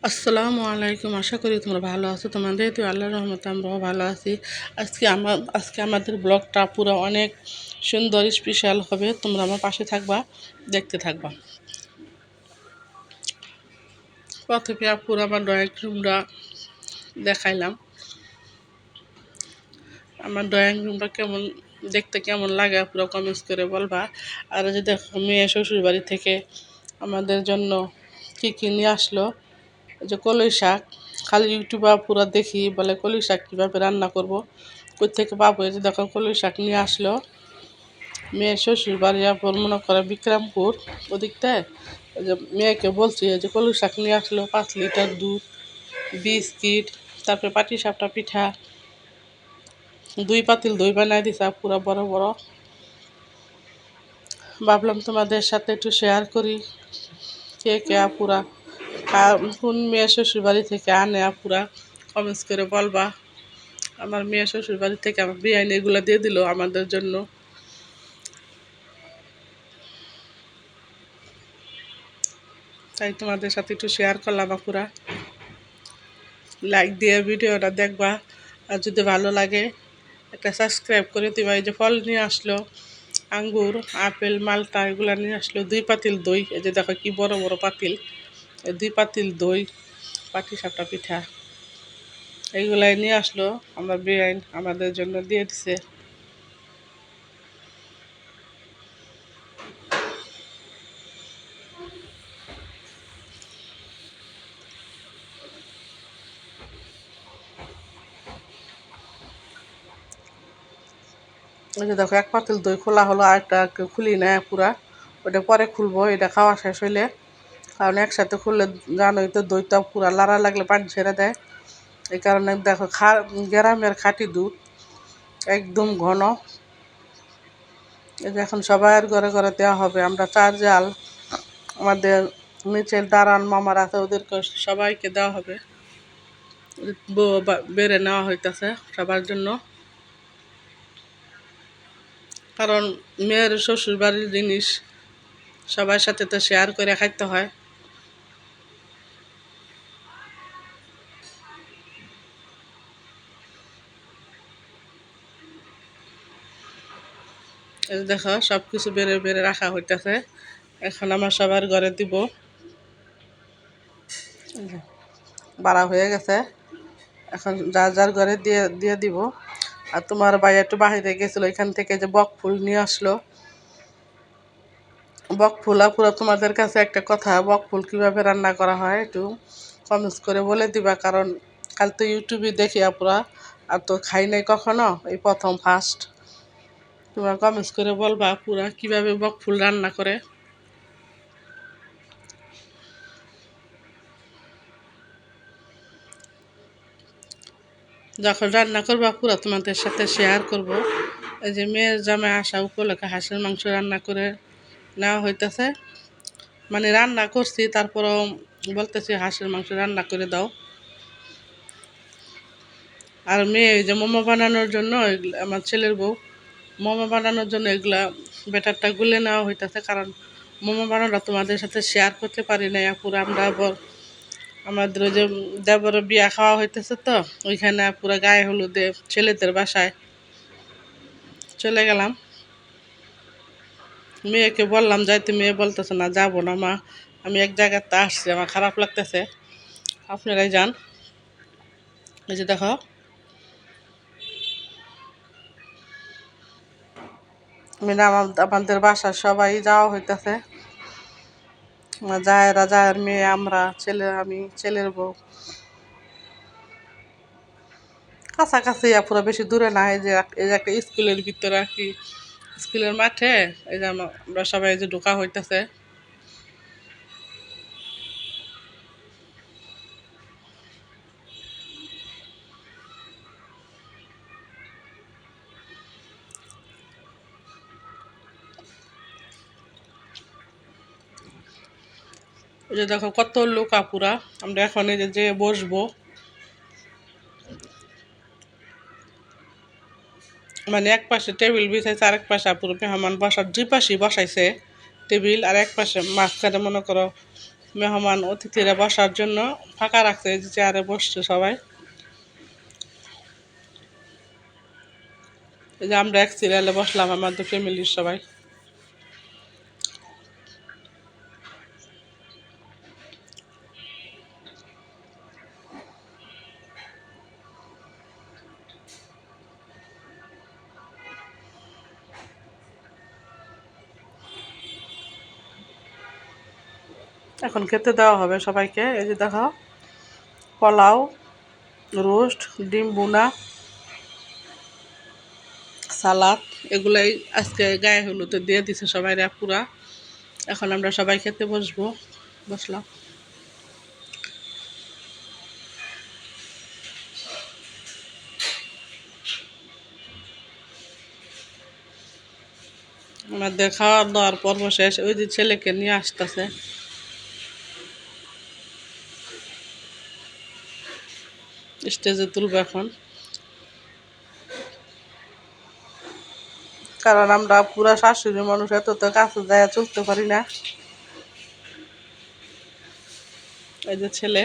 আসসালামু আলাইকুম। আশা করি তোমরা ভালো আছো। তোমাদের তো আল্লাহর রহমতে আমরাও ভালো আছি। আজকে আমাদের ব্লগটা পুরো অনেক সুন্দর স্পেশাল হবে। তোমরা আমার পাশে থাকবা, দেখতে থাকবা। প্রথমে পুরো আমার ড্রয়িং রুমটা দেখাইলাম। আমার ড্রয়িং রুমটা দেখতে কেমন লাগে পুরো কমেন্টস করে বলবা। আর যে দেখো, মেয়ে শ্বশুর বাড়ি থেকে আমাদের জন্য কী কী নিয়ে আসলো। এই যে কলই শাক, খালি ইউটিউবে পুরো দেখি বলে কলই শাক কীভাবে রান্না করব, কই থেকে পাবো। এই যে দেখো, কলই শাক নিয়ে আসলো মেয়ের শ্বশুর বাড়ি, আপন মনে করে বিক্রমপুর ওদিকটায়। ওই যে মেয়েকে বলছি, এই যে কলই শাক নিয়ে আসলো, 5 লিটার দুধ, বিস্কিট, তারপরে পাটিসাপটা পিঠা, 2 পাতিল দই বানাই দিছে পুরো বড় বড়। ভাবলাম তোমাদের সাথে একটু শেয়ার করি, কে কে আপুরা কোন মেয়ে শ্বশুর বাড়ি থেকে আনে আপুরা কমেন্টস করে বলবা। আমার মেয়ে শ্বশুর বাড়ি থেকে আমার বিরিয়ানি এগুলো দিয়ে দিল আমাদের জন্য। তাই তোমাদের সাথে একটু শেয়ার করলাম আপুরা। লাইক দিয়ে ভিডিওটা দেখবা, আর যদি ভালো লাগে একটা সাবস্ক্রাইব করে দিবা। এই যে ফল নিয়ে আসলো, আঙ্গুর, আপেল, মালটা এগুলো নিয়ে আসলো। 2 পাতিল দই, এই যে দেখো কি বড় বড় পাতিল, এই 2 পাতিল দই, পাটিসাপটা পিঠা এইগুলাই নিয়ে আসলো। আমার বিরিয়ানি আমাদের জন্য দিয়ে দিছে। ওই যে দেখো, 1 পাতিল দই খোলা হলো, আরেকটা খুলি না পুরা, ওটা পরে খুলবো এটা খাওয়া শেষ হইলে। কারণ একসাথে খুললে জানোই তো, দইটা পুরা লাড়া লাগলে পানি ছেড়ে দেয়। এই কারণে দেখো, গ্রামের খাঁটি দুধ, একদম ঘন। এই যে এখন সবার ঘরে ঘরে দেওয়া হবে। আমরা 4 জাল, আমাদের নিচের দাঁড়ান মামার আছে, ওদেরকে সবাইকে দেওয়া হবে। বেড়ে নেওয়া হইতেছে সবার জন্য। কারণ মেয়ের শ্বশুর বাড়ির জিনিস সবার সাথে তো শেয়ার করে খাইতে হয়। এই দেখো, সব কিছু বেড়ে বেড়ে রাখা হইতেছে। এখন আমার সবার ঘরে দিব, বাড়া হয়ে গেছে। এখন যার যার ঘরে দিয়ে দিয়ে দিব। আর তোমার ভাই একটু বাহিরে গেছিলো, এখান থেকে যে বক ফুল নিয়ে আসলো। বক ফুল পুরো তোমাদের কাছে একটা কথা, বক ফুল কীভাবে রান্না করা হয় একটু কমেন্টস করে বলে দিবা। কারণ কাল তো ইউটিউবে দেখি আপুরা, আর তো খাই নাই কখনো, এই প্রথম ফার্স্ট। তোমরা কমেন্টস করে বলবা পুরা কীভাবে বক ফুল রান্না করে। যখন রান্না করবো পুরা তোমাদের সাথে শেয়ার করব। এই যে মেয়ের জামাই আসা উপলক্ষে হাঁসের মাংস রান্না করে নেওয়া হইতেছে। মানে রান্না করছি, তারপরও বলতেছি হাঁসের মাংস রান্না করে দাও। আর মেয়ে এই যে মোমো বানানোর জন্য, আমার ছেলের বউ মোমো বানানোর জন্য এগুলা ব্যাটারটা গুলে নেওয়া হইতেছে। কারণ মোমো বানানোটা তোমাদের সাথে শেয়ার করতে পারি না পুরো। আমরা আমাদের ওই যে দেবর বিয়া খাওয়া হইতেছে, তো ওইখানে পুরো গায়ে হলুদে ছেলেদের বাসায় চলে গেলাম। মেয়েকে বললাম যাইতে, মেয়ে বলতেছে না, যাবো না মা, আমি এক জায়গাতে আসছি, আমার খারাপ লাগতেছে, আপনারাই যান। এই যে দেখো, আমাদের বাসার সবাই যাওয়া হইতেছে। জায়েরা, জায়ের মেয়ে, আমরা, ছেলে, আমি, ছেলের বউ। কাছাকাছি পুরো, বেশি দূরে না। এই যে একটা স্কুলের ভিতরে আর কি, স্কুলের মাঠে। এই যে আমরা সবাই যে ঢোকা হইতেছে। এই যে দেখো কত লোক আপুরা। আমরা এখন এই যে বসবো, মানে এক পাশে টেবিল বিছাইছে, আরেক পাশে পুরো মেহমান বসার 2 পাশেই বসাইছে টেবিল, আর এক পাশে মাঝখানে মনে করো মেহমান অতিথিরা বসার জন্য ফাঁকা রাখছে, এই যে চেয়ারে বসছে সবাই। এই যে আমরা এক সিরিয়ালে বসলাম আমাদের ফ্যামিলির সবাই। এখন খেতে দেওয়া হবে সবাইকে। এই যে দেখো, পোলাও, রোস্ট, ডিম বুনা, সালাদ, এগুলাই আজকে গায়ে হলুদে দিয়ে দিছে সবাই পুরা। এখন আমরা সবাই খেতে বসবো। বসলাম। আমাদের খাওয়া দাওয়ার পর্ব শেষ। ওই যে ছেলেকে নিয়ে আসতেছে, স্টেজে তুলবে এখন। কারণ আমরা পুরা শাশুড়ি মানুষ, এত তো কাছে যায় চলতে পারি না। এই যে ছেলে,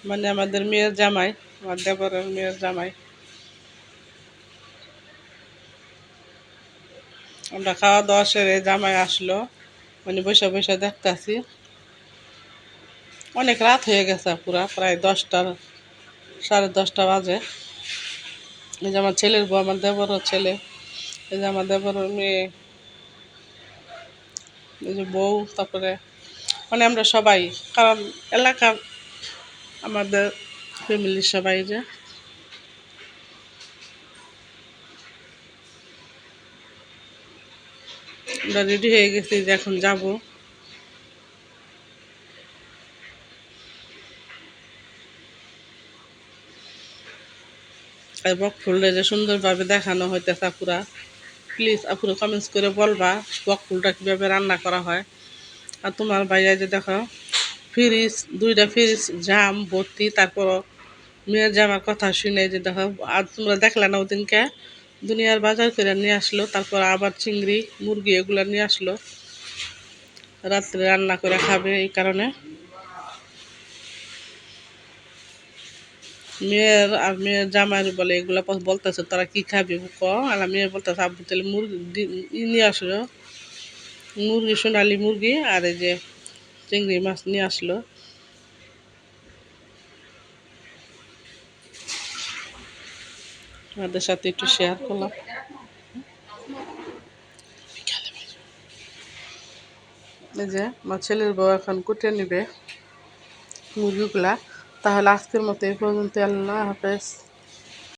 মানে আমাদের মেয়ের জামাই, আমার দেবরের মেয়ের জামাই। আমরা খাওয়া দাওয়া সেরে জামাই আসলো, মানে বসে বসে দেখতেছি। অনেক রাত হয়ে গেছে, পুরা প্রায় 10টা, 10:30 বাজে। এই যে আমার ছেলের বউ, আমার দেবরের ছেলে, এই যে আমার দেবরের মেয়ে, এই যে বউ, তারপরে মানে আমরা সবাই, কারণ এলাকার আমাদের ফ্যামিলির সবাই। যে আমরা রেডি হয়ে গেছি যে এখন যাব। আর বকফুলটা যে সুন্দরভাবে দেখানো হইতেছে আপুরা, প্লিজ আপুরা কমেন্টস করে বলবা বকফুলটা কীভাবে রান্না করা হয়। আর তোমার ভাইয়া যে দেখো, ফ্রিজ, 2টা ফ্রিজ জাম ভর্তি, তারপর মেয়ের জামার কথা শুনে যে দেখো, আর তোমরা দেখলে না ওদিনকে দুনিয়ার বাজার করে নিয়ে আসলো, তারপর আবার চিংড়ি মুরগি এগুলো নিয়ে আসলো, রাত্রে রান্না করে খাবে। এই কারণে মেয়ের আর মেয়ের জামাই বলে এগুলা বলতেছে তোরা কি খাবি ক। আর মেয়ে বলতেছে আব্বু তাহলে মুরগি নিয়ে আসলো, মুরগি, সোনালি মুরগি, আর এই যে চিংড়ি মাছ নিয়ে আসলো। আমাদের সাথে একটু শেয়ার করলাম। এই যে আমার ছেলের বউ এখন কুটে নিবে মুরগিগুলা। তাহলে আজকের মতো এই পর্যন্ত। আল্লাহ হাফেজ।